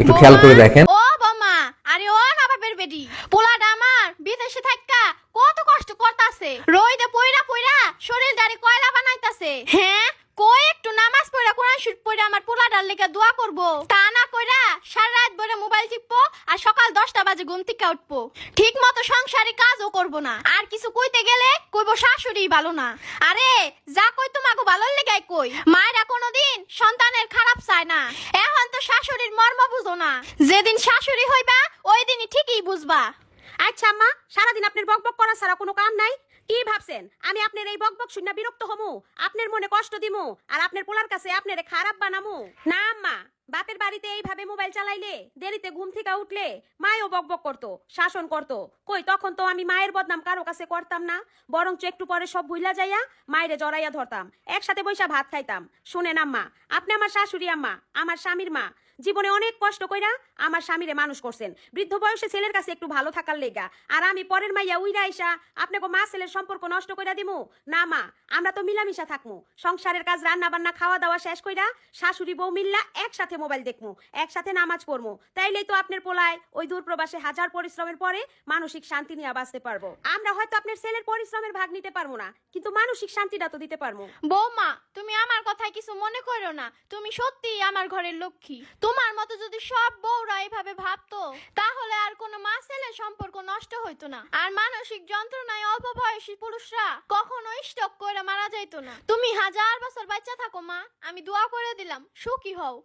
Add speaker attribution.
Speaker 1: একটু খেয়াল করে দেখেন।
Speaker 2: ও বাবা, আরে ও নবাবের বেডি, পোলাটা আমার বিদেশে থাকা কত কষ্ট করতাছে, রইদে পয়রা পয়রা শরীর দাড়ি কয়লা বানাইতাছে। হ্যাঁ, কই একটু নামাজ পড়া কোরআন শরীফ পড়ে আমার পোলাটার লেগে দোয়া করব, তা না কইরা সারা রাত ধরে মোবাইল টিপবো আর সকাল 10টা বাজে ঘুম থেকে উঠবো, ঠিক মতো সংসারে কাজও করব না। আর কিছু কইতে গেলে কইবো শাশুড়ি ভালো না। আরে যা কই তোমাকে ভালো লেগাই কই, মায়েরা কোনোদিন সন্তানের খারাপ চায় না। এখন তো শাশুড়ির মর্ম বুঝো না, যেদিন শাশুড়ি হইবা ওই দিনই ঠিকই বুঝবা।
Speaker 3: আচ্ছা আম্মা, সারাদিন আপনার বকবক করা ছাড়া কোনো কাম নাই? কি ভাবছেন আমি আপনার এই বকবক শুনে বিরক্ত হমু, আপনার মনে কষ্ট দিমু আর আপনার পোলার কাছে আপনারে খারাপ বানামু? না আম্মা, বাপের বাড়িতে এইভাবে মোবাইল চালাইলে দেরিতে ঘুম থেকে উঠলে মায়ও বকবক করতো, শাসন করতো। কই তখন তো আমি মায়ের বদনাম কারো কাছে করতাম না, বরঞ্চ একটু পরে সব ভুইলা যাইয়া মায়েরে জড়াইয়া ধরতাম, একসাথে বইসা ভাত খাইতাম। শুনেন আম্মা, আপনি আমার শাশুড়ি আম্মা, আমার স্বামীর মা। জীবনে অনেক কষ্ট কইরা আমার স্বামীরে মানুষ করছেন, বৃদ্ধ বয়সে ছেলের কাছে একটু ভালো থাকার লেগা। আর আমি পরের মাইয়া উইরা আইসা আপনাকে মা ছেলের সম্পর্ক নষ্ট কইরা দিমু? না মা, আমরা তো মিলামিশা থাকমু, সংসারের কাজ রান্না বান্না খাওয়া দাওয়া শেষ কইরা শাশুড়ি বউ মিল্লা একসাথে মোবাইল দেখমু, একসাথে নামাজ পড়মু। তাইলেই তো আপনার পোলায় ওই দূর প্রবাসে হাজার পরিশ্রমের পরে মানসিক শান্তি নিয়ে বাঁচতে পারবো। আমরা হয়তো আপনার ছেলের পরিশ্রমের ভাগ নিতে পারবো না, কিন্তু মানসিক শান্তিটা তো দিতে পারবো।
Speaker 2: বৌমা, তুমি আমার কথায় কিছু মনে করো না, তুমি সত্যি আমার ঘরের লক্ষ্মী। তোমার মতো যদি সব বউরা এইভাবে ভাবতো তাহলে আর কোনো মা ছেলের সম্পর্ক নষ্ট হইতো না, আর মানসিক যন্ত্রণায় অল্প বয়সী পুরুষরা কখনো স্টক করে মারা যাইতো না। তুমি 1000 বছর বাচ্চা থাকো মা, আমি দোয়া করে দিলাম সুখী হও।